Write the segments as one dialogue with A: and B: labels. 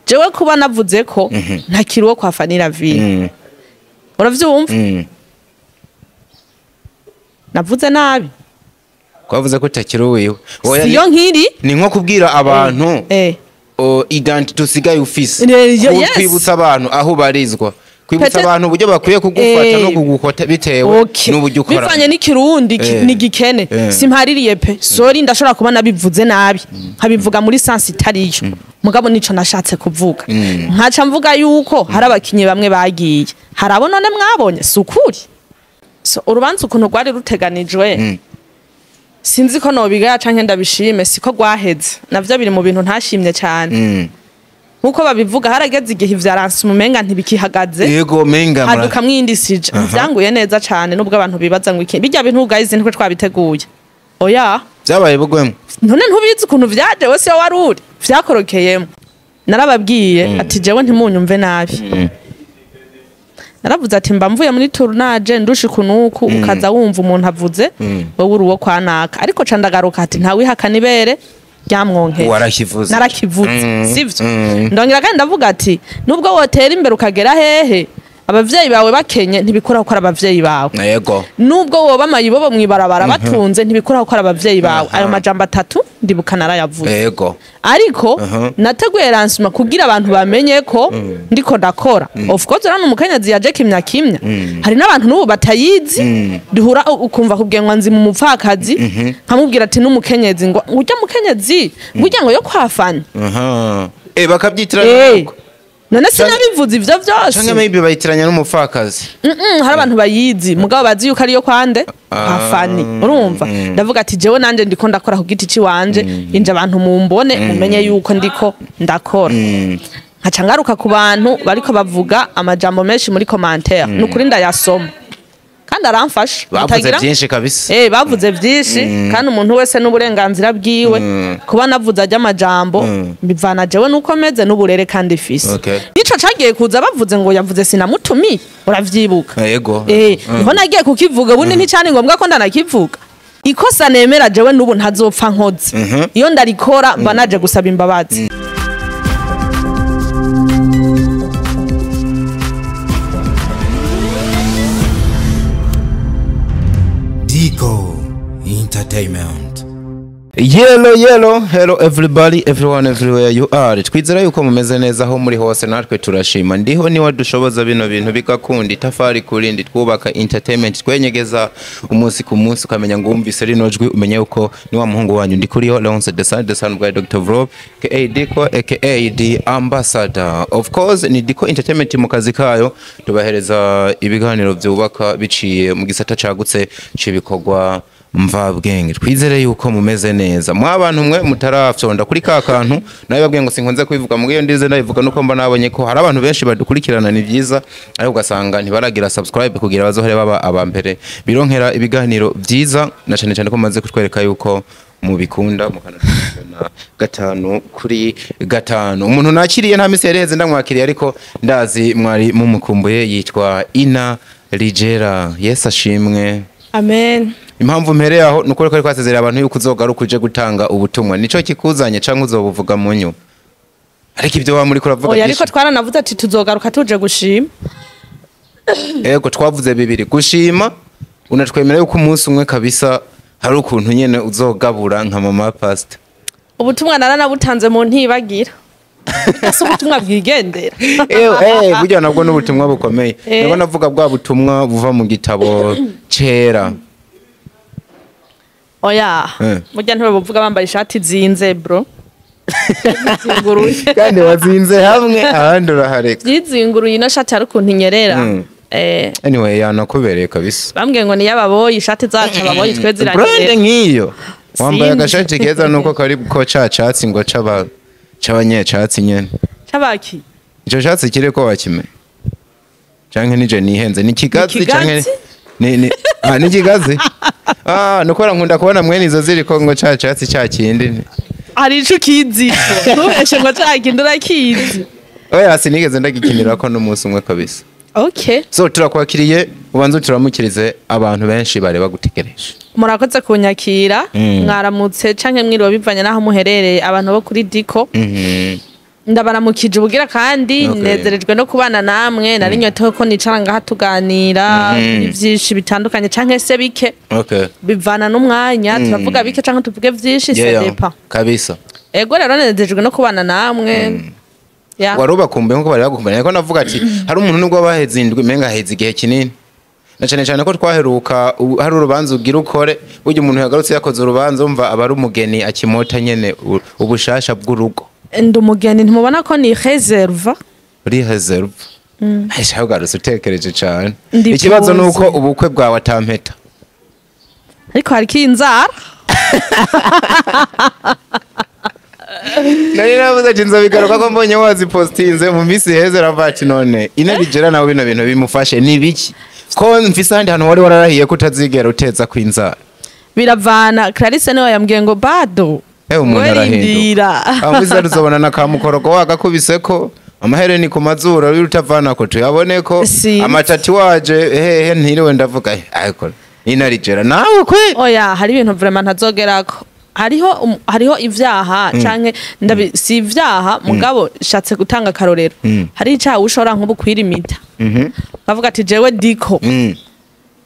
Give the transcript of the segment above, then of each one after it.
A: jewe kuba navuze ko ntakiri wo kwa Fanny Lavine uravyumva navuze nabi
B: kwavuze ko utakiri wiwe
A: siyo nkiri
B: ni nko kubwira abantu identity usigaye ufise kwibutsa abantu aho barizwa kwibutsa abantu uburyo bakwiye kugufata no kugukota bitewe n'uburyo ukora
A: bivanye n'ikirundi n'igikene simpaririye pe sorry ndashobora kuba nabivuze nabi nkabivuga muri sense itariyo mugabo nico nashatse kuvuga nkaca mvuga yuko hari abakinyi bamwe bagiye hari abo none mwabonye sukuri so urubanza ukuntu rwari ruteganijwe sinzi ko nobiga canke ndabishime siko gwaheze navyo biri mu bintu ntashimye cyane nkuko babivuga harageze igihe ivyaranse umumenga ntibikihagaze
B: yego menga
A: haduka mwindisije vyanguye neza cyane nubwo abantu bibaza ngo iki bijya bintu guys niko twabiteguye oya
B: byabaye bugwemo
A: none ntubizi ukuntu vyaje wese waruri vyakorokeyemo narababwiye ati jewe ntimunyumve nabi naravuze ati mba mvuye muri tournage ndushi kunuku ukaza wumva umuntu avuze wowe uruwo kwanaka ariko candagaruka ati nta wihakana ibere ryamwonke
B: warakivuze
A: narakivuze sivyo ndongera kandi ndavuga ati nubwo wotera imbere ukagera hehe abavyeyi bawe bakenye ntibikora ko abavyeyi bawe
B: yego
A: nubwo woba mayibobo mwibarabara batunze ntibikora ko abavyeyi bawe ayo majambo atatu ndibuka narayavuze
B: yego
A: ariko nateguye lancement kugira abantu bamenye ko ndiko ndakora of course rano umukenyezi yaje kimya hari n'abantu n'ubu batayizi duhura ukumva kubwenwa nzi mu mupfakazi nkamubwira ati n'umukenyezi ngo ujya mukenyezi ngujya ngo yo kwa Fanny
B: bakabyitirana
A: none sinabivuze ivyo vyose
B: canke maybe bayitiranya n'umupfakazi
A: hari abantu bayizi mugabo bazi yuko ariyo kwande Fanny urumva ndavuga ati jewe nanje ndiko ndakora ku giti ci wanje inje abantu mumbone mumenye yuko ndiko ndakora nkaca ngaruka ku bantu bariko bavuga amajambo menshi muri commentaire nukuri ndayasoma kandi aramfasha
B: bavuze byinshi kabisa
A: bavuze byinshi kandi umuntu wese n'uburenganzira bwiwe kuba navuze ajya amajambo bivana jewe nuko meze n'uburere kandi ifise nico cagiye kuza bavuze ngo yavuze sinamutumiye uravyibuka
B: yego
A: niho nagiye kukivuga bundi nticane ngombwa ko ndanakivuga ikosa nemera jewe n'ubu ntazopfa nkoze iyo ndarikora mba naje gusaba imbabazi
B: Entertainment. Hello everybody, everyone, everywhere you are. Twizera yuko mumeze neza aho muri hose natwe turashima. Ndiho ni wadushoboza bino bintu bikakundi tafari kurindi twubaka entertainment twenyegeza umunsi ku munsi ukamenya ngo umvise rino jwi umenye yuko ni wa muhungu wanyu ndi kuriyo Leonce the son by Dr. Vrob aka Diko aka the ambassador. Of course ni Diko Entertainment mu kazi kayo tubahereza ibiganiro byubaka biciye mu gisata cagutse cibikogwa mvabwenge twizere yuko mumeze neza mwabantu mwe mutarafyonda kuri ka kantu nayo babwiye ngo sinkonze kwivuga mu gihe ndize ndabivuga nuko mba nabonye ko hari abantu benshi badukurikirana ni byiza ariko ugasanga ntibaragira subscribe kugira bazohore baba abambere bironkera ibiganiro byiza na cyane ko maze kutwereka yuko mubikunda mukanatuna gatanu kuri gatanu umuntu nakiriye nta mise yareze ndamwakiriye ariko ndazi mwari mumukumbuye yitwa Ina Ligera Yesu ashimwe
A: amen
B: impamvu mpere yaho nuko ko kwasezera abantu yuko uzogaruka uje gutanga ubutumwa nico kikuzanye canke uzobuvuga mu nyu ariko ibyo wa muri kuravuga
A: oya ariko twaranavuze ati tuzogaruka tuje gushima
B: yego twavuze bibiri gushima unatwemera yuko umunsi umwe kabisa hari ukuntu nyene uzogabura nka mama pastor
A: ubutumwa naranabutanze mu ntibagira ese ubutumwa bwigendera
B: burya nabwo n'ubutumwa bukomeye nabo navuga bwa butumwa buva mu gitabo cera
A: oya burya ntibavuga bambaye ishati zinze bro
B: kandi wazinze hamwe ahandi urahareka
A: yizinguruye ino shati ari ukuntu inyerera
B: anyway yanakubereye kabisa
A: bambwiye ngo ni yababoye ishati zacu ababoye twe ziranyerera
B: brand nk'iyo wambaye agashati keza nuko kari ko cacatsi ngo c'abanyecatsi nyene
A: cabaki
B: ico catsi kire ko wakime canke nije nihenze ni kigazi canke ni kigazi nukora nkunda kubona mwene izo ziri ko ngo cacatsi cyakindi
A: ari ico kizi ntubeshe ngo cakindi urakizi
B: oya sinigeze ndagikinira ko n'umunsi umwe kabisa
A: okay
B: so turakwakiriye ubanze turamukirize abantu benshi bare bagutegereje
A: murakoze kunyakira mwaramutse canke mwiriwe bivanye naho muherereye abantu bo kuri Diko ndabaramukije ubugira kandi nezerejwe no kubana namwe nari nyoteho ko nicara ngaha tuganira ivyinshi bitandukanye canke se bike bivana n'umwanya turavuga bike canke tuvuge vyinshi sedepa
B: kabisa
A: ego rero nezerejwe no kubana namwe
B: waruba kumbe nko bari bagukumbana ko navuga ati hari umuntu nubwo baheze indwi menga heze igihe kinini na cyane ko twaheruka hari urubanza ugira ukore burya umuntu yagarutse yakoze urubanza umva aba ari umugeni akimota nyene ubushasha bw'urugo
A: ndi umugeni ntimubona ko ni reserve
B: aisha ugarutse utekereje cyane ikibazo nuko ubukwe bwawe atampeta
A: ariko hari kinzara
B: nari navuze ati nzobigaruka ko mbonye wazipostinze mu minsi heze ravati none inabigera nawe bino bintu bimufashe ni biki ko mfise handi hantu wari wararahiye kutazigera uteza kwinzara
A: biravana Clarisse niwe yambwiye ngo bado
B: umuntu arahinduka amwiza ruzobona na kamukorogo wagakubiseko amahereni ku mazuru y'urutavana ko tuyabone ko amatati waje hehe ntiriwe ndavuga ariko inarigera nawe kwe
A: oya hari ibintu vraiment ntazogerako hariho ivyaha canke si ivyaha mugabo shatse gutanga karorero hari icaha ushora nkubu kwirimita bavuga ati jewe diko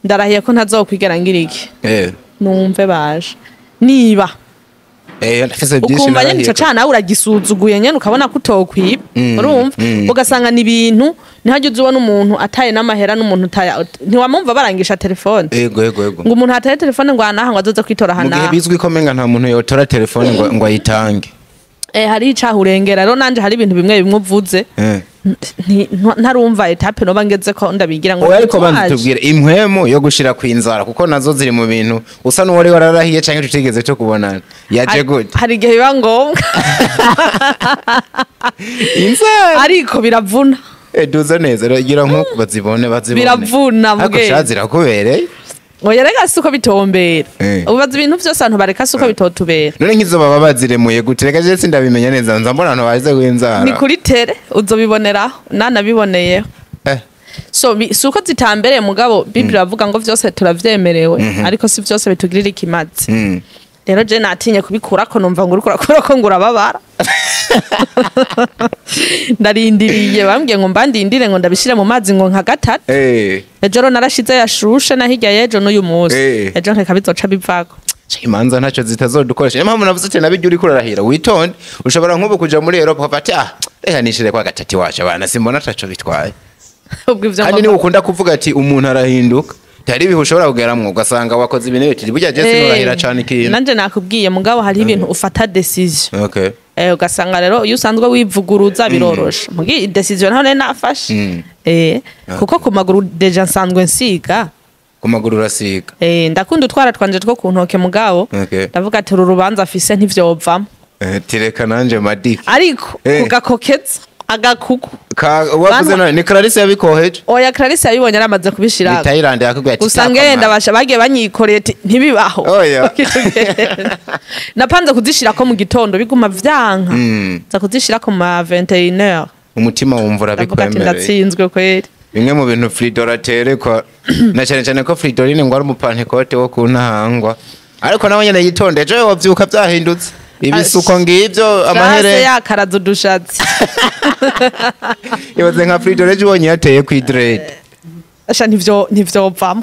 A: ndarahiye ko ntazokwigera ngiriki numve baje niba ukumva nyene ico cana uragisuzuguye nyene ukabona ko utokwiba urumva ugasanga ni ibintu ntihajye uzubona umuntu ataye n'amahera n'umuntu ntiwamumva barangisha telefone ngo umuntu ataye telefone ngo anaha ngo azoze kwitora hana
B: mu gihe bizwi ko menga nta muntu yotora telefone ngo ayitange
A: hari icaha urengera rero nanje hari ibintu bimwe uvuze ntarumva etape no bangeze ko ndabigira ngo
B: ariko banze tubwire impwemo yo gushira kwinzara kuko nazo ziri mu bintu usa n'uwari wararahiye canke tutigeze cyo kubonana yaje gute
A: hari gihe biba ngombwa
B: inzara
A: ariko biravuna
B: duza neza gira nkuko bazibone
A: biravuna
B: ariko shazira kubereye
A: oya rega suko bitombera ubaza ibintu vyose abantu bareka suko bitotubera
B: none nkizo baba baziremuye gutereka je sindabimenya neza nza mbona abantu baze kwinzara
A: ni kuri tere uzobiboneraho nanabiboneyeho so suko zitambereye mugabo Bible iravuga ngo vyose turavyemerewe ariko si vyose bitugirira ikimazi rero je natinye kubikurako numva ngo urikora ko ngurababara ndarindiriye bambwiye ngo mbandindire ngo ndabishire mu mazi ngo nka gatatu ejo narashize yashushe na hirya yejo n'uyu munsi ejo nkeka bizoca bivako
B: imanza ntacyo zitazodukoresha niyo mpamvu navuze ati nabijya uriko urarahira witonde ushobora nk'ubu kuja muri Europe ufati reka nishire kwa gatatu wacu abana simbona ataco bitwaye kandi niwe ukunda kuvuga ati umuntu arahinduka tari bihe ushobora kugeramwo ugasanga wakoze ibintu biti burya je sinurahira cyane ikintu
A: nanje nakubwiye mugabo hari ibintu ufata decision ugasanga rero iyo usanzwe wivuguruza birorosha mugi decision none nafashe kuko ku maguru deja nsanzwe nsiga
B: ku maguru urasiga
A: ndakunda utwara twanje two ku ntoke mugabo ndavuga ati uru rubanza afise ntivyovamo
B: tireka nanje madiki
A: ariko ugakokeza agakuku
B: wavuze none ni Clarisse yabikoheje
A: oya Clarisse yabibonye aramaze kubishira
B: Thailand yakubwiye ati
A: usanga yenda basha bagiye banyikoreye ntibibaho
B: oya
A: napanze kuzishira ko mu gitondo biguma vyanka za kuzishira ko ma 21h
B: umutima wumva urabikwemereye
A: ndatsinzwe kweri
B: bimwe mu bintu Fridora terekwa na cyane ko Fridorine ngo ari umupantekote wo kuntahangwa ariko nawe nyene yitondeje wavyuka byahindutse ibisuko ngivyo amahere
A: yakaraza udushatsi
B: ibaze nka Fridore jibonye yateye ku dread
A: asha ntivyovamo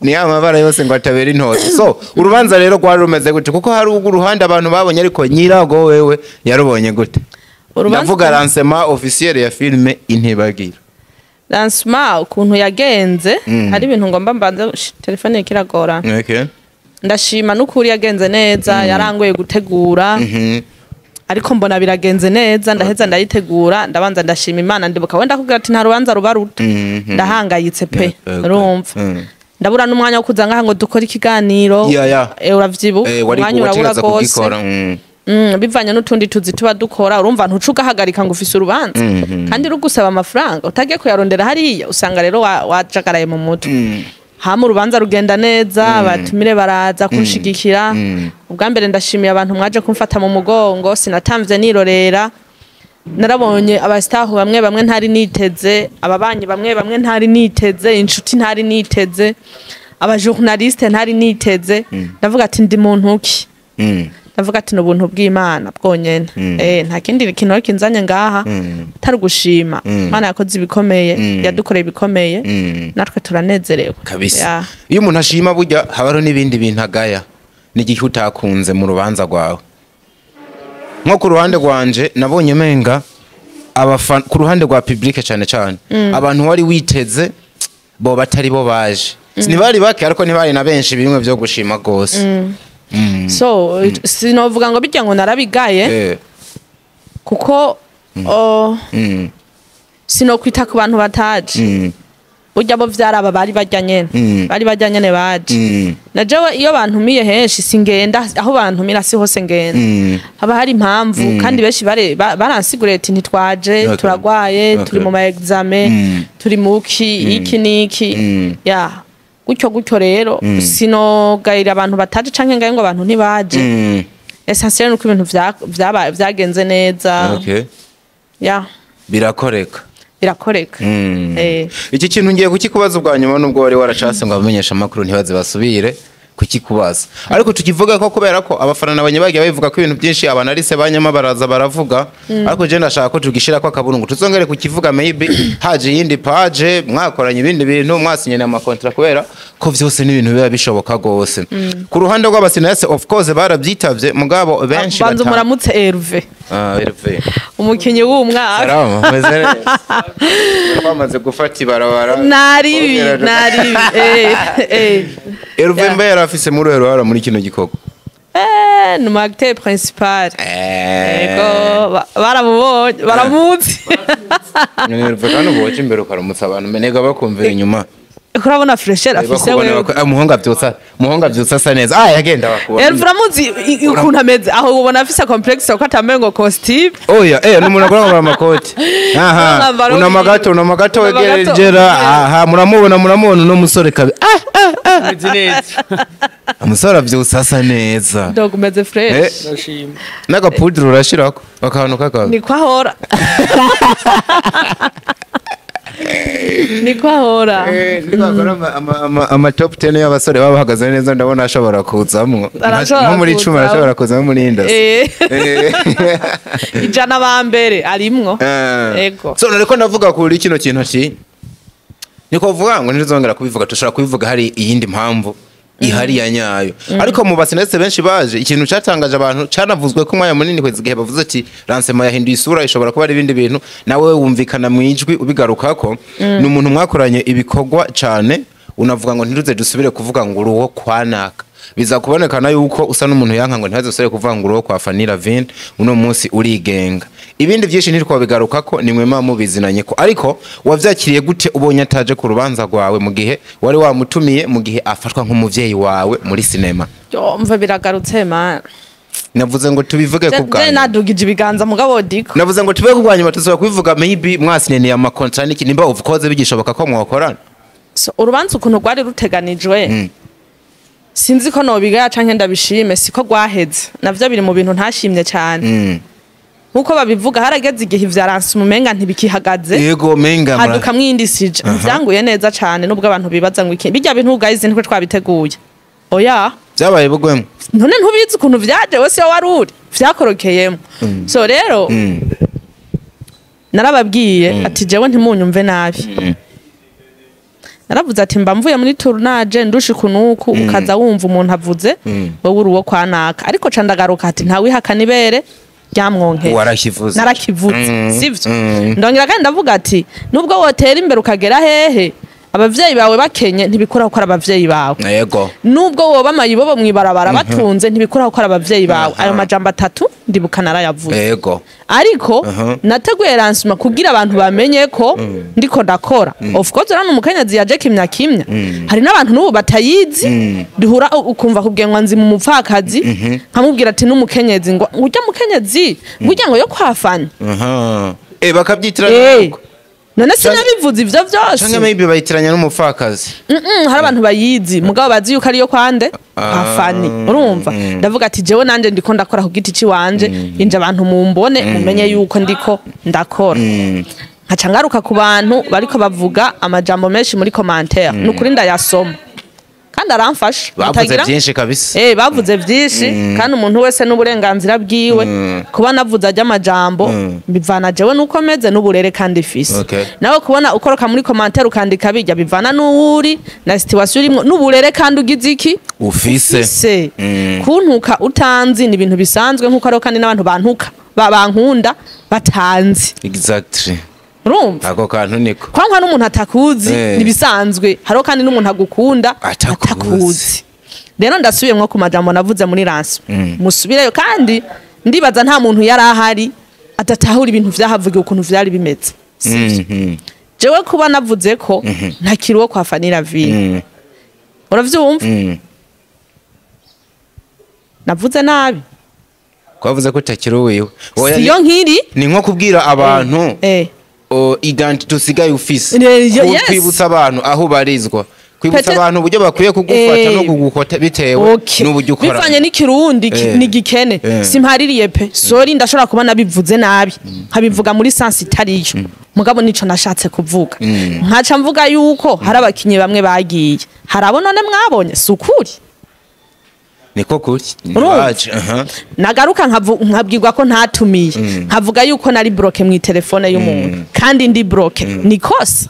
B: ni amabara yose ngo atabera intose so urubanza rero rwari rumeze gute kuko hari uruhande abantu babonye ariko nyirago wewe yarubonye gute ndavuga lancement officiel ya filme Intibagira
A: lancement ukuntu yagenze hari ibintu ngomba mbanze telefone ikiragora ndashima n'ukuri yagenze neza yarangoye gutegura ariko mbona biragenze neza ndaheza ndayitegura ndabanza ndashima Imana ndibuka wenda kugira ati nta rubanza ruba ruto ndahangayitse pe urumva ndabura n'umwanya wo kuza ngaha ngo dukora ikiganiro uravyibu umwanya urabura gose bivanye n'utundi tuzi tuba dukora urumva ntucuga hagarika ngo ufise urubanza kandi rugusaba amafaranga utagiye kuyarondera hariya usanga rero wajagaraye mu mutwe hama urubanza rugenda neza batumire baraza kunshigikira ubwa mbere ndashimiye abantu mwaje kumfata mu mugongo sinatamvye nirorera narabonye abastaho bamwe ntari niteze ababanyi bamwe ntari niteze inshuti ntari niteze aba journaliste ntari niteze ndavuga ati ndi muntu ki ndavuga ati n'ubuntu bw'Imana bwonyene nta kindi kintu kinzanye ngaha tari gushima Imana yakoze ibikomeye yadukoreye ibikomeye natwe turanezerewe
B: kabisa iyo umuntu ashima burya habaro n'ibindi bintu agaya n'igihe utakunze mu rubanza rwawe nko ku ruhande rwanje nabonye menga abafana ku ruhande rwa public cyane cyane abantu wari witeze bo batari bo baje sinibari bake ariko ntibari na benshi bimwe byo gushima gose
A: so sinovuga ngo bijya ngo narabigaye kuko sinokwita ku bantu bataje burya bo vyaraba bari bajyanye ne baje na jewe iyo bantumiye henshi singenda aho bantumira si hose ngenda haba hari impamvu kandi benshi baransiguriye ati ntitwaje turagwaye turi mu ma examen turi muki iki niki ya gutyo rero sinogayira abantu bataje canke ngaye ngo abantu ntibaje essentiel nuko ibintu vyagenze neza ya birakoreka
B: iki kintu ngiye kukikubaza ubwa nyuma nubwo wari waracase ngo abamenyesha amakuru ntibaze basubire kukikubaza ariko tukivuga ko kubera ko abafana nabanye bagiye bavuga ko ibintu byinshi abanarise banyama baraza baravuga ariko je ndashaka ko tugishira ko akaburungu tuzongere kukivuga maybe haje yindi page mwakoranye ibindi bintu mwasinye na makontra kubera ko vyose n'ibintu biba bishoboka gose ku ruhande rw'abasinese of course barabyitavye mugabo benshi
A: banzo muramutse Herve
B: Herve
A: umukinyi w'umwaka
B: salama meze bamaze gufata ibarabara
A: nari
B: Herve mbe yarafise muri ruhara muri kino gikoko
A: ni acteur principal ego baramubonye baramutse
B: Herve kandi uboje imbere ukaramutsa abantu menega bakumvira inyuma
A: urabona fresher afise wewe
B: muhonga byutsa sa neza yagenda bakubona
A: Herve uramuzi ukuntu ameze aho ubona afise complex ko atamengo costume
B: n'umuntu akora amakoti unamagato wegerejera muramubona no musore kabi umusore avyutsa sa neza
A: dog umeze fresh
B: n'agapudro urashirako akantu kakabi
A: ni kwahora niko ahora
B: ama top 10 y'abasore baba bahagaze neza ndabona ashobora kuzamwo nko muri 10 arashobora kuzamwo muri industry
A: ijana bambere arimwo ego
B: so nariko ndavuga kuri kino kintu ati niko vuga ngo ntizongera kubivuga tushaka kubivuga hari iyindi mpamvu ihari ya nyayo ariko mu basinese benshi baje ikintu cyatangaje abantu canavuzwe ko mwanya munini kwezi gihe bavuze ati Lancement yahinduye isura ishobora kuba ari ibindi bintu nawe wumvikana mu ijwi ubigarukako ni umuntu mwakoranye ibikorwa cyane unavuga ngo ntiruze dusubire kuvuga ngo uruwo kwanaka biza kubonekana yuko usa n'umuntu yanka ngo ntazosubire kuvuga ngo uruwo kwa FANNY LAVINE uno munsi urigenga ibindi byinshi ntiriko bigarukako nimwe mubizinanye ko ariko wavyakiriye gute ubonye ataje ku rubanza rwawe mu gihe wari wamutumiye mu gihe afatwa nk'umuvyeyi wawe muri sinema
A: mva biragarutse man
B: navuze ngo tubivuge ku bwanyu
A: nadugije ibiganza mugabo diko
B: navuze ngo tubege ku bwanyu batuzwa kubivuga maybe mwasineniye ama contract niki nimba of course bigishoboka ko mwakorana
A: so urubanza ukuntu rwari ruteganijwe sinzi ko nobigaya canke ndabishime siko gwaheze navyo biri mu bintu ntashimye cyane nkuko babivuga harageze igihe ivyaranse umumenga ntibikihagaze
B: yego menga
A: haduka mwindisije byanguye neza cyane nubwo abantu bibaza ngo iki bijya bintu guys niko twabiteguye oya
B: byabaye bugwemo
A: none ntubizi ukuntu vyaje wese waruri vyakorokeyemo so rero narababwiye ati jewe ntimunyumve nabi naravuze ati mba mvuye muri tournage ndushi kunuku ukaza wumva umuntu avuze wowe uruwo kwanaka ariko candagaruka ati nta wihakana ibere ryamwonke narakivuze sivyo ndongera kandi ndavuga ati nubwo wotera imbere ukagera hehe abavyeyi bawe bakenye ntibikora ko abavyeyi bawe
B: yego
A: nubwo woba mayibobo mwibarabara batunze ntibikora ko abavyeyi bawe ayo majambo atatu ndibuka narayavuze
B: yego
A: ariko nateguye Lancement kugira abantu bamenye ko ndiko ndakora of course rano umukenyezi yaje kimya hari n'abantu n'ubu batayizi duhura ukumva kubwenwa nzi mu mupfakazi nkamubwira ati n'umukenyezi ngo ujya mukenyezi ngujya ngo yo kwa FANNY
B: bakabyitirana
A: none sinabivuze ivyo vyose
B: canke maybe bayitiranya n'umupfakazi
A: hari abantu bayizi mugabo bazi yuko ariyo kwande FANNY urumva ndavuga ati jewe nanje ndiko ndakora ku giti ci wanje inje abantu mumbone mumenye yuko ndiko ndakora nkaca ngaruka ku bantu bariko bavuga amajambo menshi muri commentaire nukuri ndayasoma kandi aramfasha
B: bavuze byinshi kabisa
A: bavuze byinshi kandi umuntu wese n'uburenganzira bwiwe kuba navuze ajya amajambo bivana jewe nuko meze n'uburere kandi ifise nawe kubona ukoroka muri commentaire ukandika bijya bivana n'uri na situation urimo n'uburere kandi ugize iki ufise kuntuka utanzi ni ibintu bisanzwe nkuko ari kandi n'abantu bantuka bankunda batanzi
B: exactly
A: urumva
B: ako kantu niko
A: kwa n'umuntu atakuzi nibisanzwe haro kandi n'umuntu agukunda atakuzi rero ndasubiyemwo ku majambo navuze muri ranso musubireyo kandi ndibaza nta muntu yari ahari atatahura ibintu vyahavugiye ukuntu vyari bimeze jewe kuba navuze ko ntakiriwo kwa FANNY LAVINE uravyumva navuze nabi
B: kwavuze ko utakiriwe
A: siyo nkiri
B: ni nko kubwira abantu identity usigaye ufise kwibutsa abantu aho barizwa kwibutsa abantu uburyo bakwiye kugufata no kugukota bitewe n'uburyo ukora
A: bivanye n'ikirundi ni gikene simpaririye pe sorry ndashobora kuba nabivuze nabi nkabivuga muri sense itariyo mugabo nico nashatse kuvuga nkaca mvuga yuko hari abakinyi bamwe bagiye harabo none mwabonye sukuri
B: niko kuri
A: nagaruka nkabwirwa ko ntatumiye nkavuga yuko nari bloke mu telefone y'umuntu kandi ndi bloke nikosa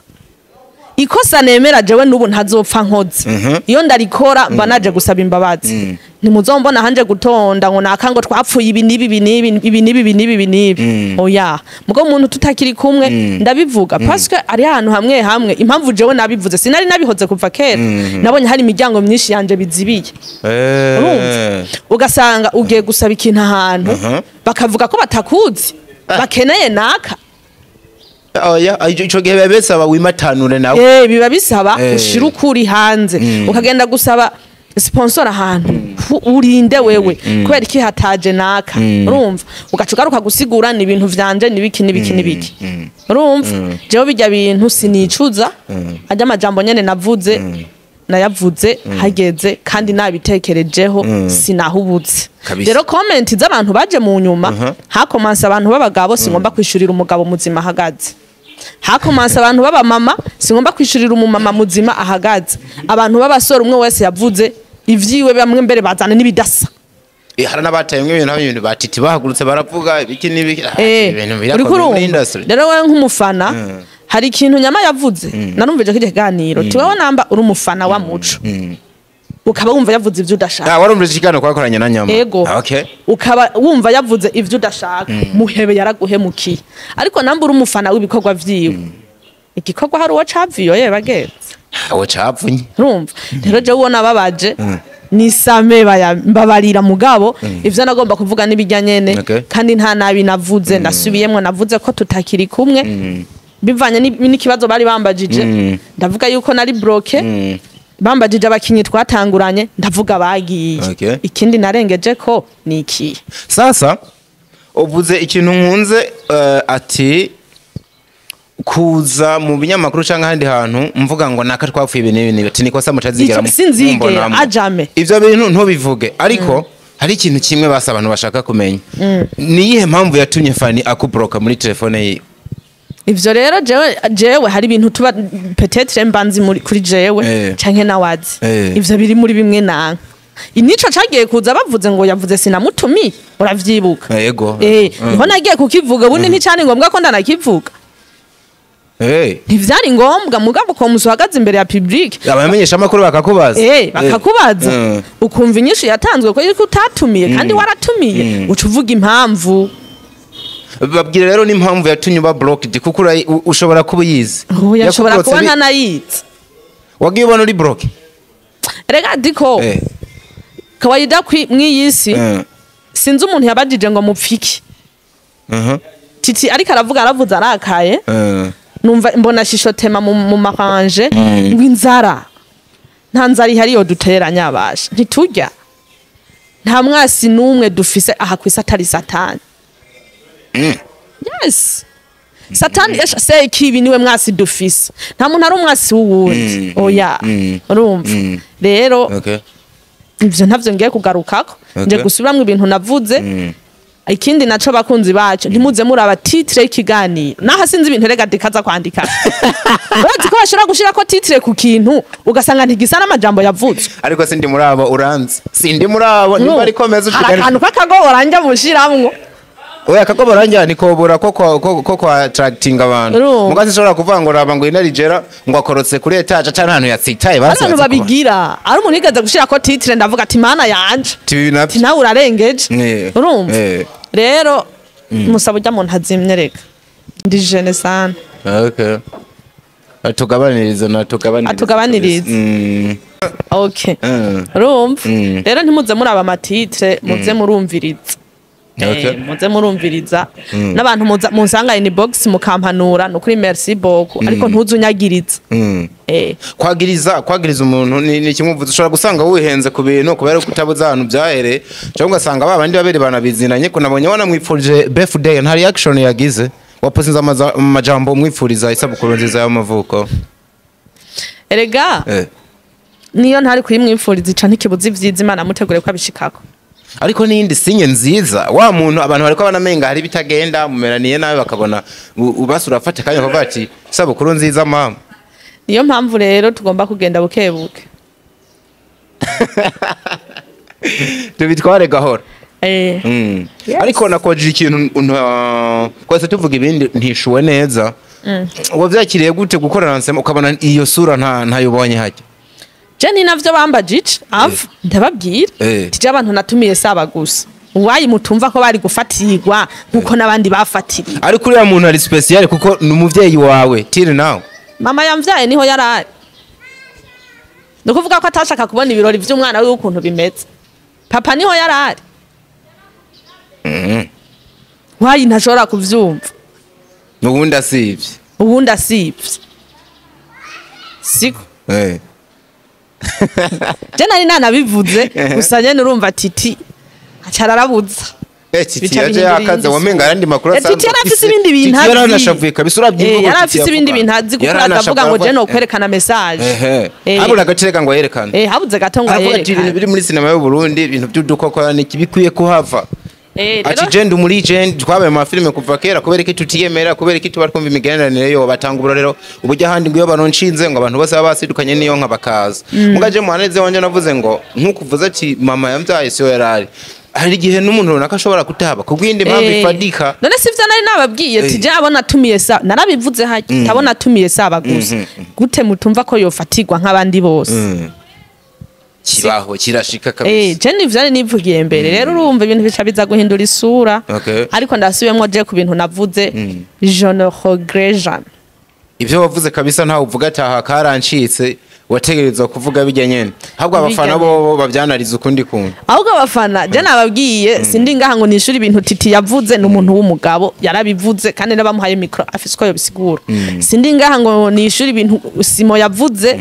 A: ikosa nemera jewe nubu ntazopfa nkoze iyo ndarikora mba naje gusaba imbabazi ntimuzombona hanje gutonda ngo nakango twapfuye ibi nibi oya mugo umuntu tutakiri kumwe ndabivuga parce que ari ahantu hamwe impamvu jewe nabivuze sinari nabihoze kuva kera nabonye hari imiryango myinshi yanje bizibiye ugasanga ugiye gusaba ikintu ahantu bakavuga ko batakuzi bakeneye naka
B: ico gihe biba bisaba wimatanure nawe
A: biba bisaba ushira ukuri hanze ukagenda gusaba sponsor ahantu urinde wewe kubera iki hataje naka urumva ugacugaruka gusigura ni ibintu vyanje nibiki urumva jewe bijya bintu sinicuza ajya amajambo nyene navuze nayavuze hageze kandi nabitekerejeho sinahubutse rero comment z'abantu baje mu nyuma hakomansa abantu babagabo singomba kwishurira umugabo muzima ahagaze hakomansa abantu baba mama singomba kwishurira umumama muzima ahagaze abantu babasora umwe wese yavuze ivyiwe bamwe mbere bazana n'ibidasa
B: hari n'abatayemwe ibintu batiti bahagurutse baravuga ibiki n'ibiki ibintu birakomeye muri industry
A: rero we nk'umufana hari ikintu nyama yavuze narumvije kije ganiro tiwewe namba uri umufana wa muco ukaba wumva yavuze ivyo udashaka
B: warumvije ikigano kwakoranye na nyama
A: ukaba wumva yavuze ivyo udashaka muhebe yaraguhemukiye ariko namba uri umufana w'ibikorwa vyiwe igikorwa hari uwo caviyo bageze
B: uwo cavunye
A: urumva rero je ubona babaje nisame mbabarira mugabo ivyo nagomba kuvuga n'ibijya nyene kandi nta nabi navuze ndasubiyemwe navuze ko tutakiri kumwe bivanye n'ikibazo bari bambajije ndavuga yuko nari bloke bambajije abakinyi twatanguranye ndavuga bagiye ikindi narengeje ko niki
B: sasa uvuze ikintu nkunze ati kuza mu binyamakuru canke handi hantu mvuga ngo naka twapfuye ibintu ati nikosa mutazigera
A: mbona ajame
B: ivyo bintu ntubivuge ariko hari ikintu kimwe basa abantu bashaka kumenya niyihe mpamvu yatumye FANNY akubloka muri telefone ye
A: ivyo rero jewe hari ibintu tuba peut-être mbanzi kuri jewe canke nawazi ivyo biri muri bimwe nanka inico cagiye kuza bavuze ngo yavuze sinamutumiye uravyibuka
B: yego
A: niho nagiye kukivuga bundi nticane ngombwa ko ndanakivuga ntivyari ngombwa mugabo ko musuhagaze imbere ya public
B: abamenyesha amakuru bakakubaza
A: bakakubaza ukumva inyishu yatanzwe ko yuko utatumiye kandi waratumiye ucuvuga impamvu
B: babwira rero n'impamvu yatumye uba blocked kuko ushobora kuba uyizi
A: yashobora kuba ntanayizi
B: wagiye ubona uri block
A: rega diko kawaida mwiyisi sinzi umuntu yabajije ngo mupfiki titi ariko aravuze arakaye numva mbona shishotema mu makanje ngwinzara nta nzara ihari yo duteranya abasha ntiturya nta mwasi numwe dufise aha kwisa atari satani yes satani se kibi niwe mwasi dufise nta muntu ari umwasi w'uwundi oya urumva rero ivyo ntavyo ngiye kugarukako nje gusubiramwe ibintu navuze ikindi naco bakunzi bacu ntimuze muraba titre y'ikiganiro naho sinzi ibintu rega dikaza kwandika urazi ko bashobora gushira ko titre ku kintu ugasanga ntigisa n'amajambo yavutswe
B: ariko sindi murabo uranze sindi murabo niba ari komeza ushigari
A: akantu k'akagoranja mushiramwo
B: oya akagoranja ni kobura ko kwa attracting abantu mugazi shobora kuvuga ngo raba ngo inarijera ngo akorotse kuri etage cyane ahantu yatsitaye basi
A: abantu babigira ari umuntu yigaza gushira ko titre ndavuga ati mana yanje ati nawe urarengeje urumva rero musaba ujya mu ntazimye reka ndi jeune sana
B: okay atugabaniriza
A: okay urumva rero ntimuze muri aba matitre muze murumviriza muze murumviriza n'abantu munsanga inbox mukampanura no kuri merci beaucoup ariko ntuzunyagiriza
B: kwagiriza umuntu ni kimwe uvuze ushobora gusanga wihenze ku bintu kubera ko utabuza ahantu byahere cyangwa ugasanga babandi babiri banabizinanye ko nabonye wanamwipfurije birthday nta reaction yagize waposinza amajambo mwifuriza isabukuru nziza y'amavuko
A: erega niyo ntari kuyimwifuriza ica ntikibuza ivyiza Imana mutegure ko abishikako
B: ariko nindi sinye nziza wa muntu abantu bariko banamenga hari bitagenda mumeraniye nawe bakabona ubasura afate kanya kuvuga ati isabukuru nziza mama
A: niyo mpamvu rero tugomba kugenda bukebuke
B: tubitware gahora ariko nakoje ikintu kwese tuvuga ibindi ntishuwe neza uwo vyakiriye gute gukorana nsema ukabona iyo sura ntayobonye hajya
A: Jenny navyo bambajije ndababwira tije abantu natumiye saba gusa uwayi mutumva ko bari gufatirwa nkuko nabandi bafatiriye
B: ariko uriya muntu ari special kuko numuvyeyi wawe till now
A: mama yamvyaye niho yarari nukuvuga ko atashaka kubona ibirori vy'umwana we ukuntu bimeze papa niho yarari wayi ntashobora kuvyumva ubundi asivye siko jana ari nanabivuze gusa nyene urumva titi acararabuza
B: titi yaje yakaze wamenga arandi makuru asanzwe
A: titi yarafise ibindi bintu azi
B: yaranashavuye kabisa urabyivuga
A: yarafise ibindi bintu azi kuko aravuga ngo je no kwerekana message
B: habura gacereka ngo yerekane
A: habuze gato ngo yerekane
B: ibintu biri muri sinema y'u Burundi ibintu by'udukoko ni kibikwiye kuhava ati genda muri genda twabaye mu filime kuva kera kubera iki tutiyemera kubera iki tuba twumva imigenderanire yo batanga uburorero ubujya handi ngo iyo banonshinze ngo abantu bose babasidukanye niyo nka bakaza mugaje muhaneze wanje navuze ngo nkukuvuza ati mama yamvyaye siyo yarari hari igihe n'umuntu runaka ashobora kutaba kubwindi mpamvu ifadika
A: none sivyo nari nababwiye tije abona atumiye sa narabivuze haje tabona atumiye saba gusa gute mutumva ko yofatirwa nk'abandi bose
B: kibaho kirashika kabisa
A: je nivyane nivugiye mbere rero urumva ibintu bica biza guhindura isura ariko ndasubiyemwo je ku bintu navuze je ne regrette jamais
B: ivyo wavuze kabisa nta uvuga ataha karancitse wategerezwa kuvuga bijya nyene ahubwo abafana bo bavyanariza ukundi kuntu
A: ahubwo abafana je nababwiye sindi ngaha ngo nishuri ibintu titi yavuze n'umuntu w'umugabo yarabivuze kandi nabamuhaye micro afise ko yobisigura sindi ngaha ngo nishuri ibintu Simo yavuze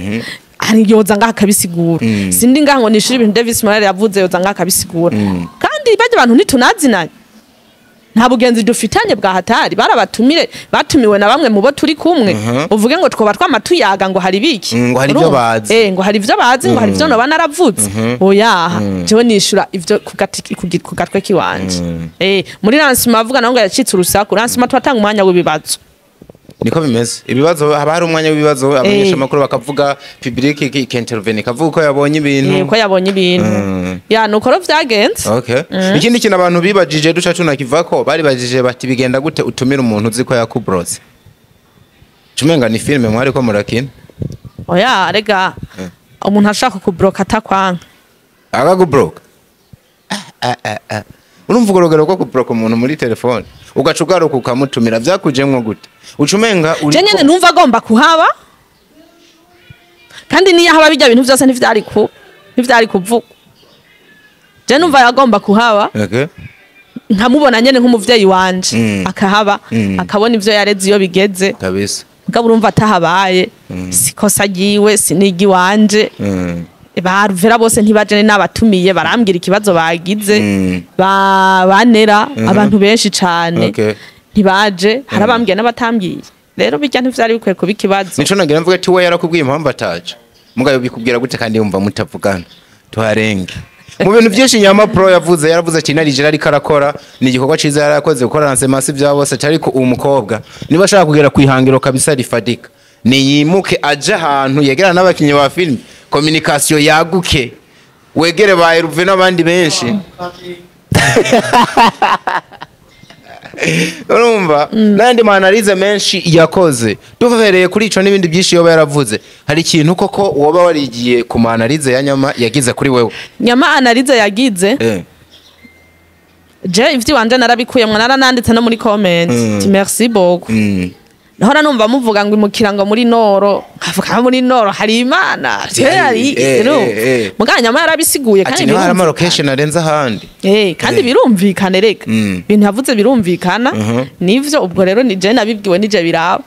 A: ari yoza ngaha kabisigura sindi ngaha ngo nishuri ibintu Davis Morale yavuze yoza ngaha kabisigura kandi baje abantu ntitunazinanye nta bugenzi dufitanye bwa hatari barabatumire batumiwe na bamwe mu bo turi kumwe uvuge ngo twoba twamatuyaga ngo hari biki
B: ngo hari ivyo bazi
A: ngo hari ivyo bazi ngo hari ivyo no banaravutse oya jewe nishura ivyo ku gatwe kiwanje muri lancement avuga naho ngo yacitse urusaku lancement twatanga umwanya w'ibibazo
B: niko bimeze ibibazo haba hari umwanya w'ibibazo abanyesha makuru bakavuga public intervene kavuga ko yabonye ibintu
A: ko yabonye ibintu ya nuko ro vyagenze
B: ikindi kintu abantu bibajije duca tunakivako bari bajije bati bigenda gute utumira umuntu uzi ko yakubrose cumenga ni filme mwari ko murakina
A: oya rega umuntu ashaka kubroka atakwanga
B: akagubroka urumva urugero ko kubroka umuntu muri telefone ugacugaruka ukamutumira vyakujemwo gute ucumenga uri
A: je nyene numva agomba kuhaba kandi niyo haba bijya bintu byose ntivyari kuvuga je numva yagomba kuhaba nkamubona nyene nk'umuvyeyi wanje akahaba akabona ivyo yareze iyo bigeze
B: kabisa
A: mugabo urumva atahabaye sikosa giwe sinigi wanje baruvera bose ntibajene n'abatumiye barambwira ikibazo bagize banera abantu benshi cane ntibaje harabambwiye n'abatambwiye rero bijya ntivyari bikwiye kuba ikibazo
B: nico nagira mvuga ati we yarakubwiye impamvu ataje mugabo bikubwira gute kandi yumva mutavugana tuharenge mu bintu byinshi Nyama Pro yaravuze ati narije ariko arakora ni igikorwa ciza yarakoze gukora nsemasi bya bose ariko uwo mukobwa niba ashaka kugera kwihangiro kabisa rifadika ni yimuke aje ahantu yegerana n'abakinyi ba film communication yaguke wegere ba Eruve n'abandi benshi urumva nandi manalize menshi yakoze tuvereye kuri ico n'ibindi byinshi yoba yaravuze hari ikintu koko woba warigiye ku manalize ya Nyama yagize kuri wewe
A: Nyama analize yagize je ivyo wanje narabikuyemwe narananditse no muri comment merci beaucoup Nahora numva muvuga ngo imukirango muri Noro havuga muri Noro hari Imana cyari muga Nyama yarabisiguye
B: kandi ni hari location arenza handi
A: kandi birumvikana reka bintu yavuze birumvikana nivyo ubwo rero ni je nabibwiwe nije biraba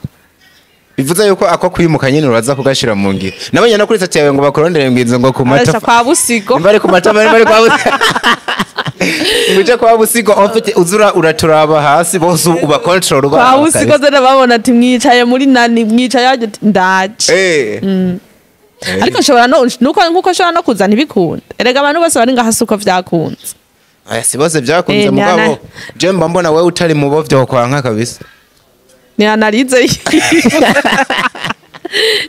B: bivuze yuko ako kwimuka nyine uraza kugashira mu ngiro nabanye no kuri sati yawe ngo bakorondere ngwizo ngo ku mata
A: kwa busigo
B: bari ku mata bari kwa busigo Nguje kwa busigo ofite uzura uraturaba hasi bose uba control uba
A: kwa busigo zera babona ati mwicaye muri nani mwicaye ndaje ariko nshobora nuko nshobora no kuzana ibikunda erega abantu bose bari ngahasuko vyakunze
B: aya si bose vyakunze mugabo je mba mbona wewe utari mu bo vyo kwanka kabisa
A: ni analize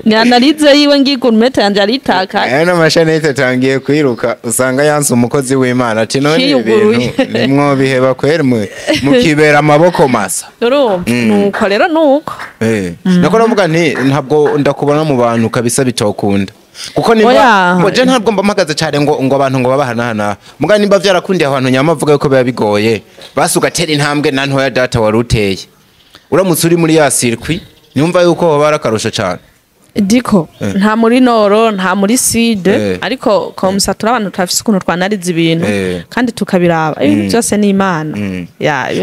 A: ni analize yiwe ngikuntu meta yanje aritaka
B: aya n'amashanete tangiye kwiruka usanga yanse umukozi w'Imana ati none ibintu nimwo biheba kwermwe mukibera amaboko masa
A: nuko rero nuko
B: nako navuga nti ntabwo ndakubona mu bantu kabisa bitokunda kuko nimba je ntabwo mbamagaze cyane ngo abantu ngo babahanahana muga nimba vyarakundiye abantu Nyama avuga yuko biba bigoye basuga tera intambwe nanto ya data waruteye uramutse uri muri ya circuit nyumva yuko barakarusha cyane
A: Diko nta muri Noro nta muri Side ariko komsatura abantu tafise ukuntu twanariza ibintu kandi tukabiraba ibintu byose ni Imana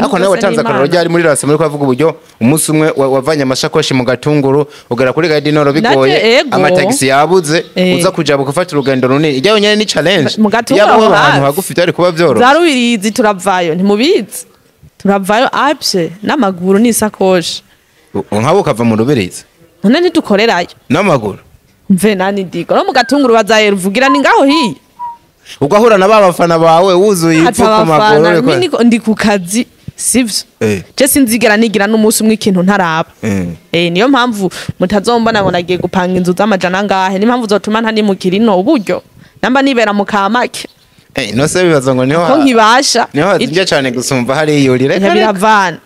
B: ako nawe watanze akaroro ryari muri rase muri kwavuga uburyo umunsi umwe wavanye amashakoshi mu gatunguru ugera kuri Gadi Noro bigoye amataxi yabuze uza kuja gufata urugendo runini ijyayo nyene ni challenge yabo abantu hagufite ari kuba byoro
A: zarubirizi turavayo ntimubizi turavayo apse n'amaguru n'isakoshi
B: nkabo ukava mu rubirizi
A: none ntidukorerayo
B: n'amaguru
A: mve nani Diko no mu gatunguru bazayera uvugira ni ngaho hiye
B: ugahura na babafana bawe wuzuye ipfu ku maguru
A: reko ndi ku kazi sivyo je sinzigera nigira n'umunsi umwe ikintu ntaraba niyo mpamvu mutazombana ngo nagiye gupanga inzu z'amajana ngahe ni mpamvu zotuma ntani mu kirino uburyo namba nibera mu kamake
B: no se bibaza ngo niho
A: ko nkibasha
B: niho zinje cyane gusumva hari yurire
A: biravana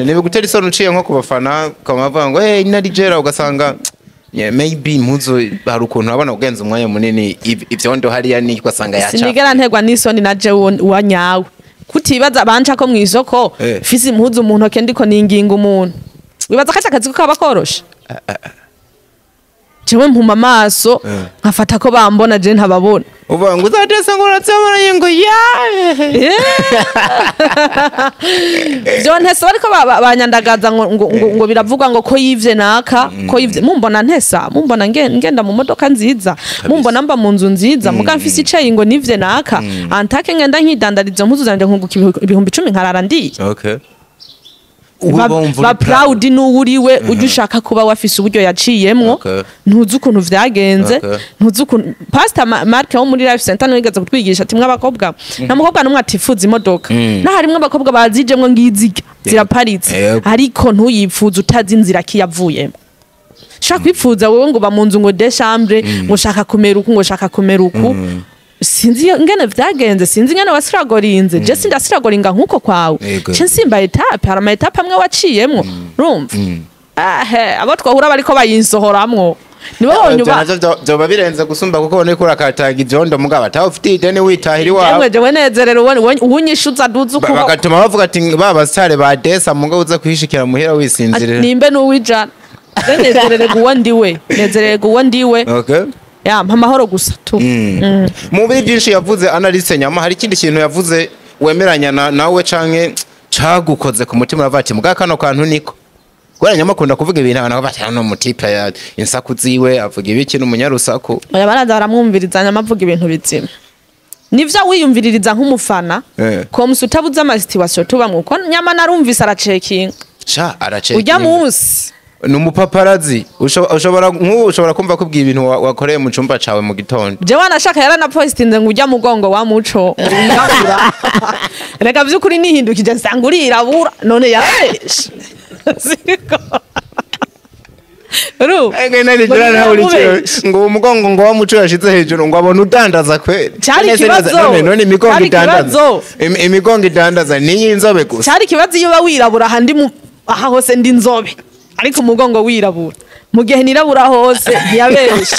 B: nibi gutera isoni uciye nko kubafana kamavuga ngo narijera ugasanga maybe muzo hari ukuntu abana ugenza umwanya munini ivyondo hariya ni kwasanga yacha
A: sinigera ntegwa n'isoni naje wanyawe kutibaza banca ko mwisoko fisi impuzu umuntu kendiko ninginga umuntu wibaza akazi ko kabakorosha jewe mpuma amaso nkafata ko bambona je ntababona
B: uvuga ngo uzatesa ngo uratsamara ngo
A: byo ntese bariko banyandagaza ngo biravugwa ngo ko yivye naka ko yivye mumbona ntesa mumbona ngenda mu modoka nziza mumbona mba mu nzu nziza muga mfise icayi ngo nivye naka antake ngenda nkidandarizo mpuzu zanje nkunguka ibihumbi 10 nkarara ndiye ba proud n'uwuriwe ujye ushaka kuba wafise uburyo yaciyemwo ntuzi ukuntu vyagenze ntuzi ukuntu Pastor Mark wo muri Life Center nigeze kutwigisha ati mw'abakobwa na mukobwa numwe atifuza imodoka na harimwe abakobwa bazijemwe ngizige ziraparitse ariko ntuyipfuza utazi inzira kiyavuyemo shaka kwipfuza wewe ngo ba mu nzu ngo de chambre ngo shaka kumeruku ngo shaka kumeruku sinzi ngene vyagenze sinzi ngene wasiragorinze je sindasiragoringa nkuko kwawe je nsimba etape hari ama etape amwe waciyemwo urumva abo twahura bariko bayinsohoramwo nibo bonyuba
B: byo birenze gusumba kuko bone ko rakataga ivyondo mugaba taho ufite idene witahiri wawe
A: je wenezerero ubunyishuza duzu ko
B: bagatuma bavuga ati baba stare ba desa mugabo uza kwishikira muhera wisinzirira
A: nimbe n'uwijana nezerere guwa ndiwe nezerere guwa ndiwe ya mpamahoro gusa tu
B: mu biri byinshi yavuze analyse Nyama hari ikindi kintu yavuze wemeranya nawe canke cagukoze ku mutima uravati muga kano kantu niko gwara Nyama kunda kuvuga ibintu abantu bati no mutipa ya insaku ziwe avuga ibiki n'umunyarusaku
A: oya baraza baramwumviriza Nyama avuga ibintu bizima nivyo wiyumviririza nk'umufana ko musutabuza ama situation tuba muko Nyama narumvise aracekinga
B: aracekinga
A: ujya munsi
B: numupaparazi ushobora kumva kubwira ibintu wakoreye mu cumba cawe mu gitondo
A: je wanashaka yarana postinze ngo ujya mugongo wa muco wirabura reka vyukuri nihindukije nsanga urirabura none yarabeshe siko ru
B: ngo umugongo ngo wa muco yashize hejuru ngo abone udandaza kweli
A: cyari kibazo
B: none imigongo idandaza imigongo idandaza ni inzobe gusa
A: cyari kibazo iyo bawirabura handi aha hose ndi nzobe ariko umugongo wirabura mu gihe nirabura hose ntiyabeshe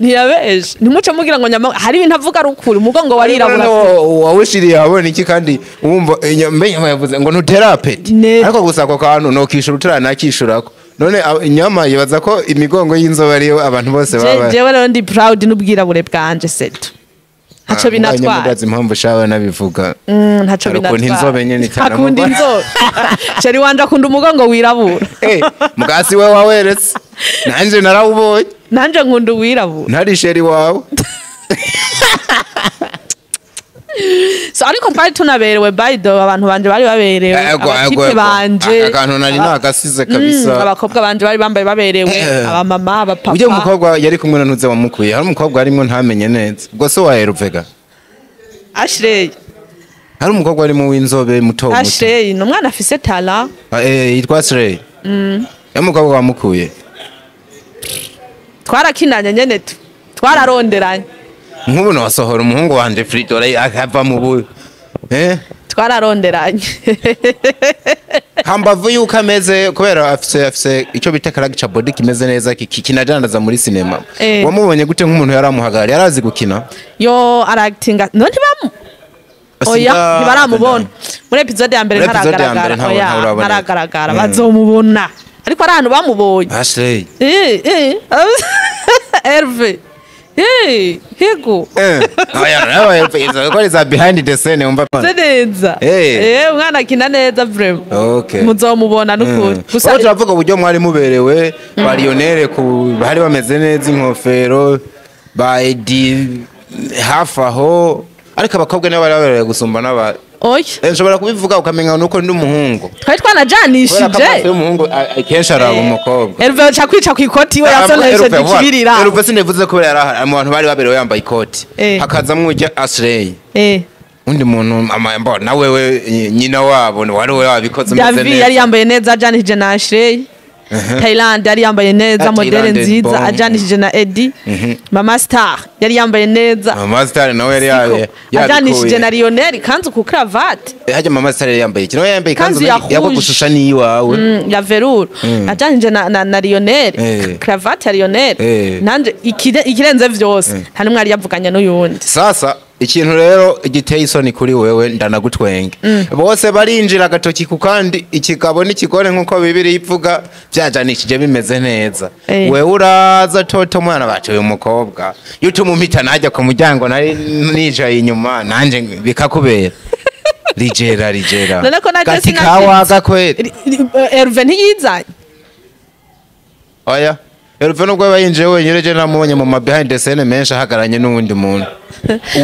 A: ntiyabeshe ntimuce mugira ngo nyama hari ibintu avuga rukuri umugongo warirabura
B: wawushiriye abone iki kandi wumva inyama yavuze ngo ntuterapeti ariko gusa ako kantu no kishura utaranakishurako none inyama yibaza ko imigongo y'inzobe ariyo abantu bose baba
A: jewe rero ndi proud n'ubwirabure bwanje seto ntaco binatwara
B: ndazi impamvu shawe nabivuga
A: ntaco binatwara
B: inzobe nyene cyane
A: akunda inzobe ceri wanje akunda umugongo wirabura
B: mugasi we waweretse nanje narawubonye
A: nanje nkunda wirabura
B: ntari sheri wawe
A: so ariko twari tunaberewe baido abantu banje bari baberewe abakipe banje
B: akantu nari nakasize kabisa
A: abakobwa banje bari bambaye baberewe abamama abapapa
B: uje umukobwa yari kumwe na ntuze wamukuye hari umukobwa arimwe ntamenye neza ubwo so waheruvega
A: Ashley
B: hari umukobwa ari mu w'inzobe muto
A: Ashley no mwana afise tala
B: yitwa Ashley umukobwa wamukuye
A: twarakinanye nyene twararonderanye
B: nk'ubu wasohora umuhungu wanje Fridore akava mu buyo
A: twararonderanye
B: hambavu yuko ameze kubera afise icyo bita character body kimeze neza kinajandaza muri cinema wamubonye gute nk'umuntu yaramuhagara yarazi gukina
A: yo aractinga no ntibamu oya ntibaramubona muri episode ya mbere ntaragaragara bazomubona ariko ari ahantu bamubonye
B: Ashley
A: Herve Hego.
B: Ko iza behind the scene umva pana.
A: Neza. Umwana kina neza vraiment.
B: Okay.
A: Muzomubona nukuri.
B: Gusa turavuga uburyo mwari muberewe barionere ku bari bameze neza inkofero ba Edi hafi aho ariko abakobwa nabo bari baberewe gusumba n'aba
A: Oya.
B: Nshobora kubivuga ukamenya nuko ndi umuhungu.
A: Twari twanajanishije.
B: Kubera ko umuhungu akensha araba umukobwa.
A: Herve cha kwica ku ikoti we yasoneshe dikibirira.
B: Herve sinivuze ko yari abantu bari baberewe yambaye ikoti. Hakaza mwujya Ashley. Undi muntu amamba na wewe nyina wabo wari we wabikoze meze neza.
A: Yari yambaye neza ajanishije na Ashley. Thailand yari yambaye neza modele nziza ajanishije na Edi. Mama Star yari yambaye neza.
B: Mama Star nawe yari
A: ajanishije na Lionel kanzu ku cravate.
B: Haje Mama Star yari yambaye kino yambaye kanzu yako gushusha ni wawe.
A: Ya velour. Ajanishije na Lionel cravate ya Lionel. Nanje ikirenze vyose nta numwe ari yavuganya n'uyundi.
B: Sasa ikintu rero igiteye isoni kuri wewe ndanagutwenge bose barinjira gatoki ku kandi ikigabo n'ikigore nkuko bibiri ivuga byajanishije bimeze neza wewe uraza toto mwana bacu uyu mukobwa yutuma umpita najya ku muryango nari nicaye inyuma nanje bikakubera rigera gati kawaga kweli
A: Herve ntiyizanye
B: oya Herve nubwo bayinjiye wenyine je namubonye mu behind the scene menshi ahagaranye n'uwundi muntu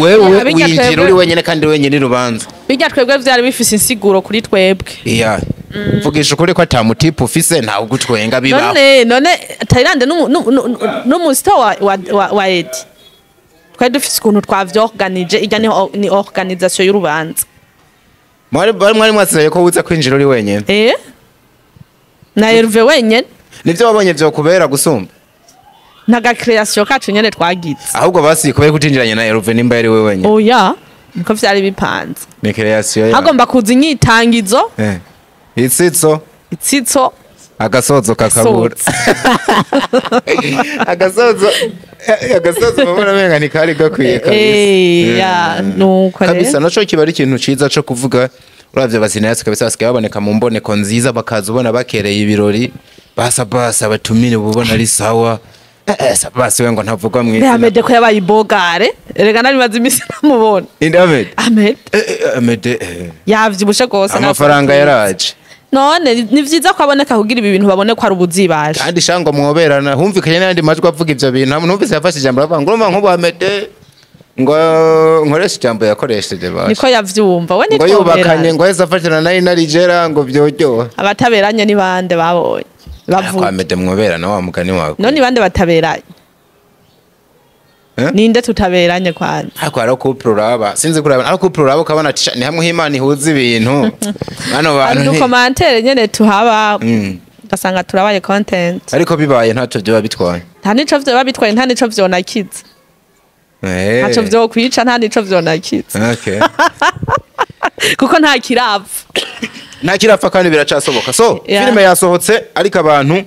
B: wewe winjira uri wenyine kandi wenyine rubanza
A: bijya twebwe vyari bifise insiguro kuri twebwe
B: vugisha ukuri ko atamutipe ufise ntawe ugutwenga bibaho
A: none Thailand n'umusito wa Edi twari dufise ukuntu twavyorganije ijya ni organisation y'urubanza
B: mwari mwasiraye ko uza kwinjira uri wenyine
A: na Herve wenyine
B: nivyo wabonye vyo kubera gusumba
A: naga creation kacu nyene twagize
B: ahubwo basi kubera kutinjiranye na Herve nimba yari we wenyine
A: oya niko vyari bipanze
B: ni creation
A: hagomba kuza inyitangizo itsitso
B: agasozo kakabura agasozo mabona menga ni kari gakwiye
A: kabisa nuko
B: kabisa naco kibari ikintu ciza cyo kuvuga uravye basinayase kabisa basigaye baboneka mu mboneko nziza bakaza ubona bakereye ibirori basa batumire ubona ari sawa basi we ngo ntavugwa mwisi
A: Ahmed ko yabaye ibogare rega nari bazi imisi namubona
B: inde Ahmed
A: yavyibushe gose
B: amafaranga yaraje
A: none ni vyiza ko aboneka kugira ibi bintu babone ko ari ubuzibaje
B: kandi shango mwoberana humvikanye n'andi majwi avuga ivyo bintu numvise yafashe ijambo bavuga ngo urumva nk'ubu Ahmed ngo nkoresha ijambo yakoresheje baje
A: niko yavyumva we
B: ngo yubakanye ngo heza afatira nayo narijera ngo byoryoha
A: abataberanye ni bande babonye bavuga
B: kwa mede mwobera na wa mugani wawe
A: none bande bataberanye ninde tutaberanye kwanje
B: ariko ara couple uraba sinzi kuraba ara couple uraba ukabona ati ni hamwe Imana ihuza ibintu hano bantu
A: ni commentaire nyene tuhaba gasanga turabaye content
B: ariko bibaye ntaco byo bitwaye
A: nta nico vyo babitwaye nta nico vyo nakiza ntaco vyo kwica nta nico vyo nakiza
B: okay
A: kuko nta kirapfa
B: kandi biracasoboka so filime yasohotse ariko abantu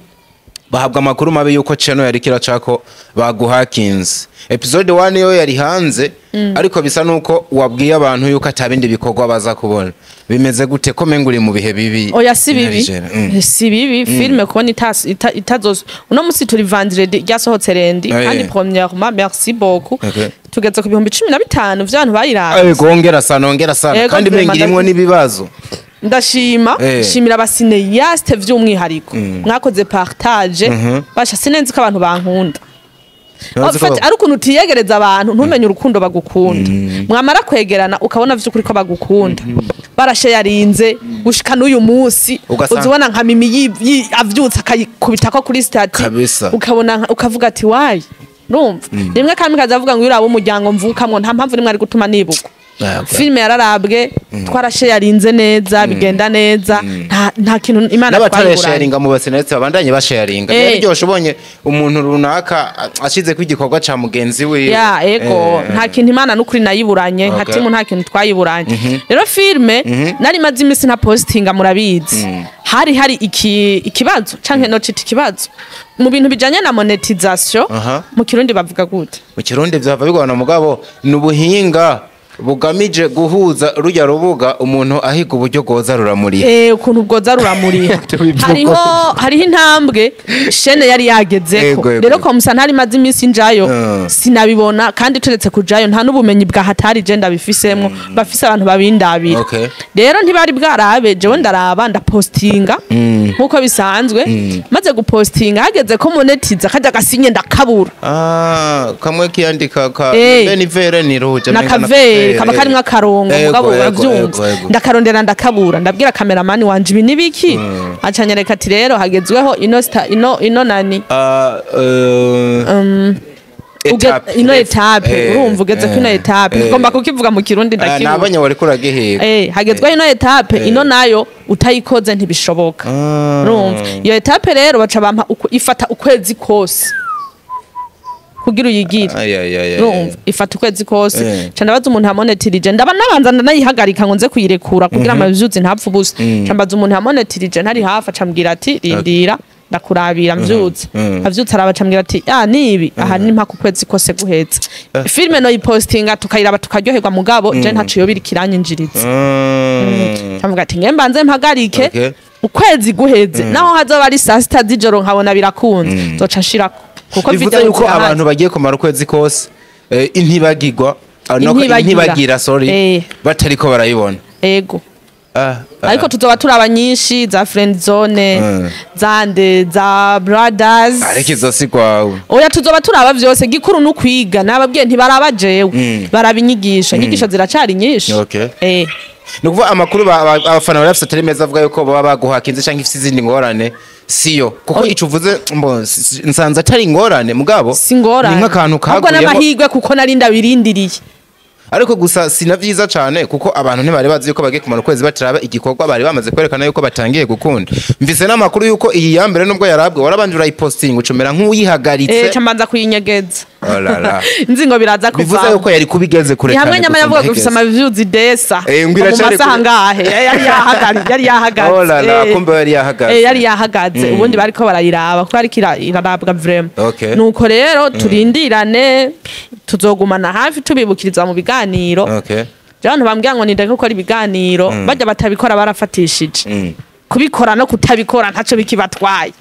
B: bahabwa amakuru mabe yuko channel yari kiracako baguhakinze episode 1 yo yari hanze ariko bisa nuko wabwiye abantu yuko atabindi bikorwa baza kubona bimeze gute ko menguri mu bihe bibi
A: oya si bibi filme kubona itazozo uno musi turi vendredi ryasohotse rendi kandi premièrement merci beaucoup tugeze ku 15 vy'abantu bayiranga
B: gongera sana kandi mengirimwe nibibazo
A: ndashima shimira abasine yaste vy'umwihariko mwakoze partage basha sinenzi ko abantu bankunda ofati ari ukuntu utiyegereza abantu ntumenye urukundo bagukunda mwamara kwegerana ukabona vy'ukuri ko bagukunda barashe yarinze gushika n'uyu munsi uzubona nka mimi avyutsa akayikubita ko kuri stati ukabona ukavuga ati wayi numva rimwe kandi kazavuga ngo yurabo umuryango mvukamwe nta mpamvu rimwe ari gutuma nibuka filime yararabwe twarashe yarinze neza bigenda neza nta kintu Imana
B: twayigura n'abatasharinga mu basenetse babandanye basharinga byaryoshye ubonye umuntu runaka ashize ku igikorwa ca mugenzi we
A: ego nta kintu Imana n'ukuri nayiburanye nka timu nta kintu twayiburanye rero filime nari mazi imisi na postinga murabizi hari ikibazo canke nocita ikibazo mu bintu bijanye na monetization mu Kirundi bavuga gute
B: mu Kirundi vyava bigwana mugabo n'ubuhinga bugamije guhuza rujya rubuga umuntu ahiga uburyo goza ruramuriha
A: ukuntu goza ruramuriha hariho intambwe shene yari yagezeko rero ko musa ntari mazi imisi njayo sinabibona kandi turetse kujayo nta n'ubumenyi bwa hatari je ndabifisemwo bafise abantu babindabira rero ntibari bwarabe jewe ndaraba ndapostinga nkuko bisanzwe maze gupostinga hageze ko monetiza kaja gasinye ndakabura
B: kamwe kiyandika ka benivere ni ruje
A: kaba karimwe akarongo mugabo uravyumva ndakarondera ndakabura ndabwira cameraman wanje ibi nibiki acanyereka ati rero hagezweho ino nani ino etape urumva ugeze ku ino etape ngomba kukivuga mu Kirundi ndakivuga
B: nabanye wari kuragihiga
A: hagezweho ino etape ino nayo utayikoze ntibishoboka urumva iyo etape rero baca bampa ifata ukwezi kose kugira uyigire urumva ifata ukwezi kose candabaza umuntu hamonetirije ndaba nabanza ndanayihagarika ngo nze kuyirekura kugira amavyuzi ntapfu busa cambaza umuntu hamonetirije ntari hafa cambwira ati rindira ndakurabira mvyuzi avyutse araba cambwira ati nibi aha ni mpaka ukwezi kose guheza filme no yipostinga tukayiraba tukaryoherwa mugabo je ntaciyo biri kiranyinjiriza camvuga ati ngembanze mpagarike ukwezi guheze naho hazoba ari saa 6 z'ijoro nkabona birakunze zoca nshirako kuko
B: bivuze yuko abantu bagiye kumara ukwezi kose intibagirwa ntibagira batariko barayibona
A: ego ariko tuzoba turaba nyinshi za friend zone zande za brothers
B: ariko izosi kwawe
A: oya tuzoba turaba vyose gikuru n'ukwiga nababwiye ntibaraba jewe barabinyigisha inyigisho ziracari nyinshi
B: nukuva amakuru abafana bafite atari meza avuga yuko baba baguhakinze canke ifite izindi ngorane siyo kuko icuvuze nsanze atari ingorane mugabo
A: ni
B: nk'akantu kaguyemo
A: ahubwo n'amahirwe kuko nari ndabirindiriye
B: ariko gusa sinavyiza cyane kuko abantu ntibari bazi yuko bagiye kumara ukwezi batiraba igikorwa bari bamaze kwerekana yuko batangiye gukunda mvise n'amakuru yuko iyi yambere nubwo yarabwe warabanje urayiposting ucomera nk'uyihagaritse
A: cambanza kuyinyegeza nzi ngo biraza kuva
B: bivuze yuko yari kubigeze kure
A: cyane hamwe nyama yavuga gufisa amavyuzi desa
B: ngwira cyane
A: ngahe yari yahagaze
B: kumbe yari
A: yahagaze ubundi bariko barayiraba kuko ariko irarabwa vraiment nuko rero turindirane tuzogumana hafi tubibukiriza mu biganiro abantu bambwira ngo nindeke gukora ibiganiro bajya batabikora barafatishije kubikora no kutabikora ntaco bikibatwaye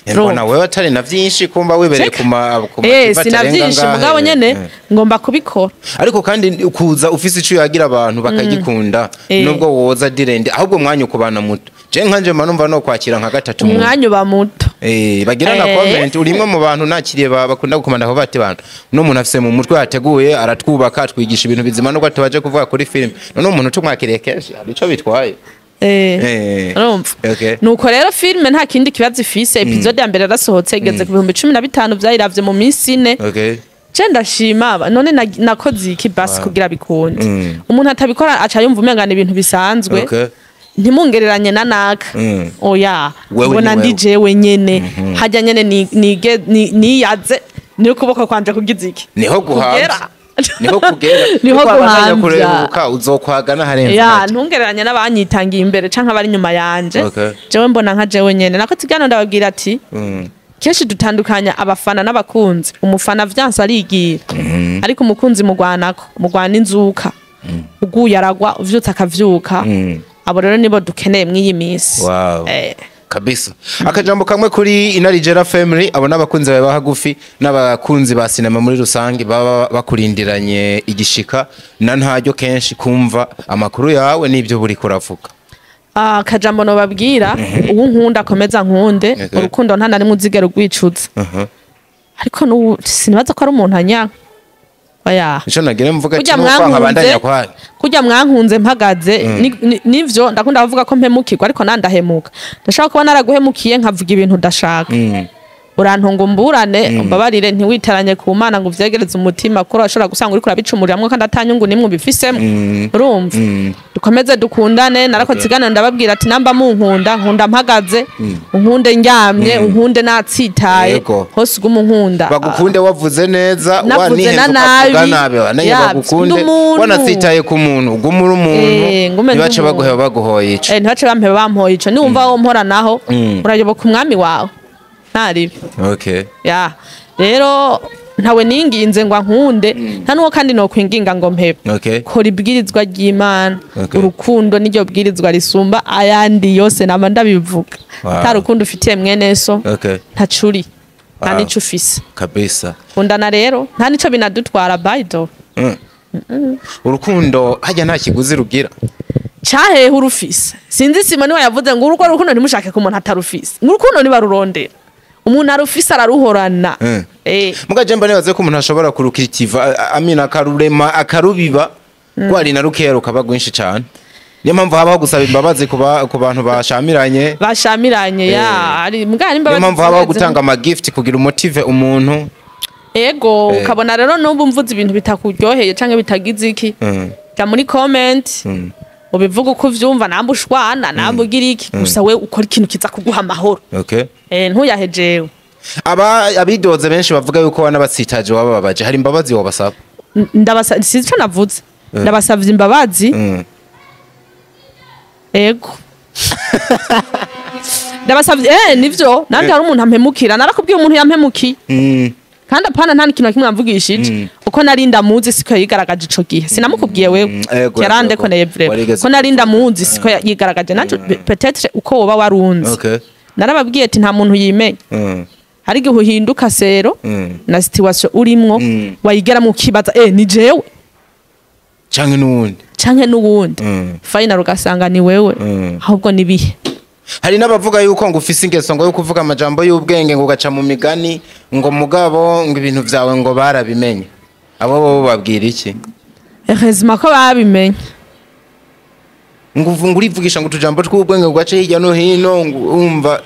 B: Mbona wewe atari na vyinshi kumba wibereye kuma
A: sina vyinshi mugabo nyene ngomba kubikora
B: ariko kandi ukuza ufise ico yagira abantu bakagikunda nubwo woza dirende ahubwo mwanya ukubana muto je nkanje manumva no kwakira nka gatatu
A: umwanya uba muto
B: bagira na comment urimwe mu bantu nakiriye bakunda gukomanda aho bati bantu no muntu afise mu mutwe yateguye aratwubaka atwigisha ibintu bizima no gatabaje kuvuga kuri film none umuntu tumwakiriye kenshi arico bitwaye
A: nuko rero filime nta kindi kibazo ifise episode ya mbere yarasohotse igeze ku 2015 vyayiravye mu minsi 4 je ndashima none nakoze iki basi kugira bikunde umuntu atabikora aca yumva umengana ibintu bisanzwe ntimungereranye na naka oya ubona ndi jewe nyene hajya nyene niyaze ni ukuboko kwanje kugize iki
B: niho guhambya niho guhambya uzokwagana harenze
A: ya ntungereranye n'abanyitangiye imbere canke abari nyuma yanje jewe mbona nka jewe nyene nako tigano ndababwira ati kenshi dutandukanya abafana n'abakunzi umufana vyanse arigira ariko umukunzi mugwana inzuka uguye aragwa uvyutse akavyuka abo rero nibo dukeneye mw'iyi minsi
B: kabisa akajambo kamwe kuri Inarijera family abo n'abakunzi bawe bahagufi n'abakunzi ba sinema muri rusange baba bakurindiranye igishika na ntaryo kenshi kumva amakuru yawe n'ibyo buri kuravuga
A: akajambo no babwira uwo nkunda akomeza nkunde urukundo nta nari muzigero rwicuza ariko no sinibaza ko ari umuntu anyanka oya
B: ico nagire mvuga ati nuko nkabandanya kwaye
A: kujya mwankunze mpagaze nivyo ndakunda bavuga ko mpemukirwa ariko nandahemuka ndashaka kuba naraguhemukiye nkavuga ibintu ndashaka urantongo mburane mbabarire ntiwitaranye ku Mana ngo vyegereze umutima kuri ashobora gusanga uri kurabicumuriramo kandi atanyungu nimwe bifisemo urumva dukomeze dukundane narako tsigana ndababwira ati namba nkunda mpagaze unkunde ndyamye unkunde natsitaye hose gumunkunda
B: bagukunde wavuze neza wanihenze ukavuga nabe bagukunde wanatsitaye ku muntu gumura umuntu nibace baguheba baguhoye ico
A: ntibace bampeba bampoye ico niwumva wo mpora naho urayoboka umwami wawe ntaribi ya rero ntawe ninginze ngo nkunde nta nuwo kandi no kwinginga ngo mpebe kora ibwirizwa ry'Imana urukundo n'iryo bwirizwa risumba ayandi yose naba ndabivuga tarukundo ufitiye mwene so ntacuri nta nico ufise
B: kabisa
A: kundana rero nta nico binadutwara baido
B: urukundo hajya nta kiguzi rugira
A: cyahehe urufise sinzi sima niwe yavuze ngo uruko rukundo ntimushake ku muntu atarufise urukundo niba rurondera umuntu arufise araruhorana
B: mugaje mba nibaze ko umuntu ashobora kurukitiva amina akarurema akarubiba kwari na rukero kabagwinshi cyane niyo mpamvu habaho gusaba imbabazi ku bantu bashamiranye
A: ya ari mugani imbabazi
B: niyo mpamvu habaho gutanga ama gift kugira umutive umuntu
A: ego ukabona rero n'ubu mvuze ibintu bitakuryoheye canke bitagize iki ja muri comment ubivuga uko uvyumva nambushwana nambugira iki gusa we ukora ikintu kiza kuguha amahoro ntuyahejewe
B: abidoze benshi bavuga yuko wanabatsitaje wababaje hari imbabazi wabasaba
A: ndabasaba sico navuze ndabasavye imbabazi ego ndabasavye nivyo nandi hari umuntu ampemukira narakubwiye umuntu yampemukiye kandi apana nta kintu kimwe mvugishije uko narinda muzi siko yigaragaje ico gihe sinamukubwiye wewe yarande ko nevre ko narinda muzi siko yigaragaje naje peut-être uko woba warunze narababwiye ati nta muntu yimenya hari gihe uhinduka sero na situation urimwo wayigera mu kibaza ni jewe canke nuwundi final ugasanga ni wewe ahubwo nibihe
B: hari n'abavuga yuko ngo ufise ingeso ngo yo kuvuga amajambo y'ubwenge ngo gaca mu migani ngo mugabo ngo ibintu vyawe ngo barabimenye abo bo babwira iki
A: heureusement ko babimenye
B: ngo urivugisha ngo tujambo tw'ubwenge ngo gace hirya no hino umva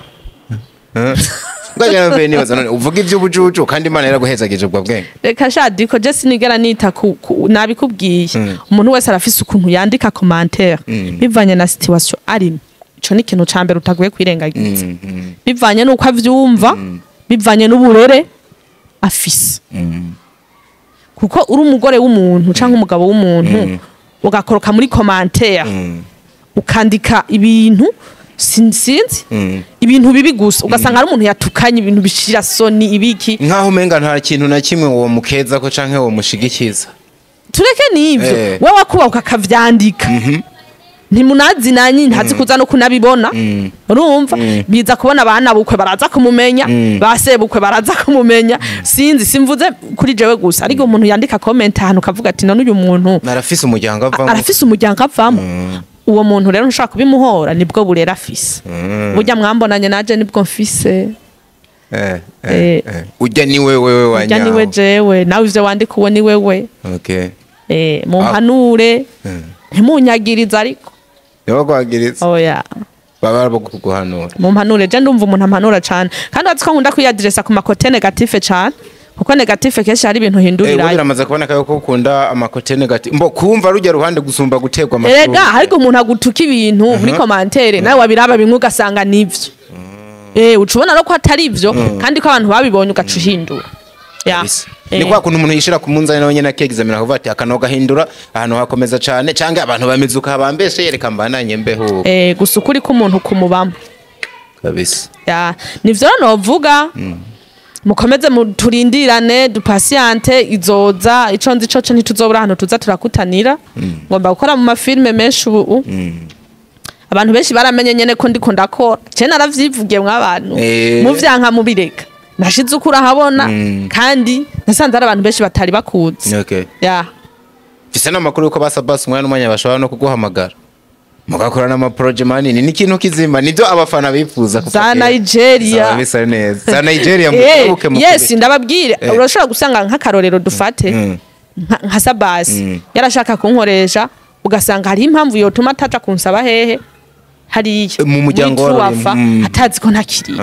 B: ngajana mbe nibaza none uvuga ivy'ubujuju kandi Imana yaraguhezagije ubwo bwenge
A: reka shadiko je sinigera nita nabikubwiye umuntu wese arafise ukuntu yandika commentaire bivanye na situation arimo ico ni kintu cambere utaguye kwirengagiza bivanye nuko avyumva bivanye n'uburere afise kuko uri umugore w'umuntu canke umugabo w'umuntu ugakoroka muri commentaire ukandika ibintu sinzi ibintu bibi gusa ugasanga ari umuntu yatukanye ibintu bishira soni ibiki
B: nkaho umenga nta kintu na kimwe wo mukeza ko canke wo mushigikiza
A: tureke nivyo wewe wakuba ukakavyandika ntimunazi nanyi ntazi kuza no kunabibona urumva biza kubona abana bukwe baraza kumumenya basebukwe baraza kumumenya sinzi simvuze kuri jewe gusa ariko umuntu yandika comment ahantu kavuga ati none uyu muntu
B: arafise umuryango avamo
A: uwo muntu rero nshaka kubimuhora nibwo burera afise burya mwambonanye naje nibwo mfise
B: ujya ni wewe wanyaho
A: ujya ni we jewe nawe ivyo wandika uwo ni wewe
B: okay
A: mumpanure ntimunyagiriza ariko
B: niwo kwagiriza
A: oya
B: baba kuguhanura
A: mumpanure je ndumva umuntu ampanura cane kandi aziko nkunda kwiyadiresa ku makote negative cane kuko negative kenshi hari ibintu hindurira
B: biramaze kuboneka yuko ukunda amakote negative mbo kumva rujya ruhande gusumba gutegwa amakuru
A: erega hariko umuntu agutuka ibintu muri commentaire nawe wabiraba bimwe ugasanga nivyo ucubona no ko atari ivyo kandi ko abantu babibonye ugacuhindura
B: ni kwa kuntu umuntu yishira ku munzani nawe nyene akegizamira kuvuga ati akanoga hindura ahantu hakomeza cane canke abantu bamizuka abambeshe yereka mbananye mbeho
A: gusa ukuri ko umuntu kumubamo
B: kabisa
A: nivyo novuga mukomeze turindirane dupasiante izoza ico nzi coco ntituzobura hano tuza turakutanira ngomba gukora mu mafilme menshi ubu abantu benshi baramenye nyene ko ndiko ndakora je naravyivugiye mw'abantu mu vyanka mubireka nashize ukura habona kandi nasanze ari abantu benshi batari bakuzi
B: fise n'amakuru yuko basabasi umwana n'umwanya bashobora no kuguhamagara mugakorana ama project manini ni kintu kizima nivyo abafana bifuza
A: za Nigeria
B: bisa neza za Nigeria
A: mubuke yes ndababwire urashobora gusanga nk'akarorero dufate nka sabasi yarashaka kunkoresha ugasanga hari impamvu yotuma ataca kunsaba hehe hari
B: mu muryango
A: wafa atazi ko ntakiriye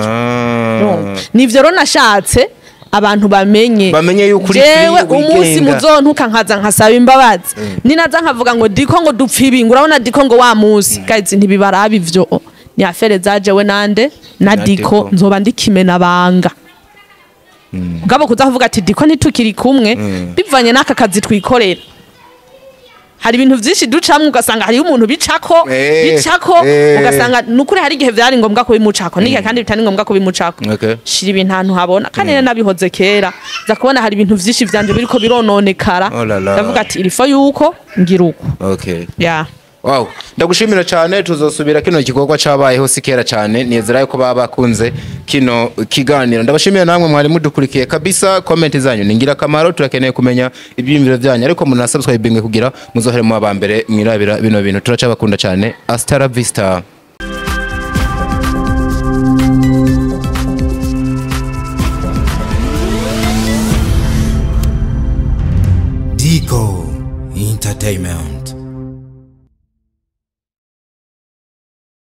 A: nivyo rero nashatse abantu bamenye
B: yuko uri
A: jewe umunsi muzontuka nkaza nkasaba imbabazi ninaza nkavuga ngo diko ngo dupfa ibingu urabona diko ngo wa musi guys ntibibarabi ivyo ni afere zaje we nande na diko nzoba ndikimena banga ngabo kuza kuvuga ati diko ntitukiri kumwe bivanye n'aka kazi twikorera hari ibintu vyinshi ducamwe ugasanga hari umuntu bicako ugasanga nukuri hari igihe vyari ngombwa ko bimucako nike kandi bitari ngombwa ko bimucako shira ibintu ahantu habona kandi nabihoze kera za kubona hari ibintu vyinshi vyanje biriko birononekara ndavuga ati irifo yuko ngira uko
B: wow ndagushimira cyane tuzosubira kino gikorwa cabayeho sikera cyane nizera yuko baba bakunze kino kiganiro ndabashimira namwe mwari mudukurikiye kabisa comment zanyu ningira kamaro turakeneye kumenya ibyimviro byanyu ariko muna subscribe kugira muzohere mu abambere mwirabira bino bintu turaca bakunda cyane hasta la vista Diko Entertainment.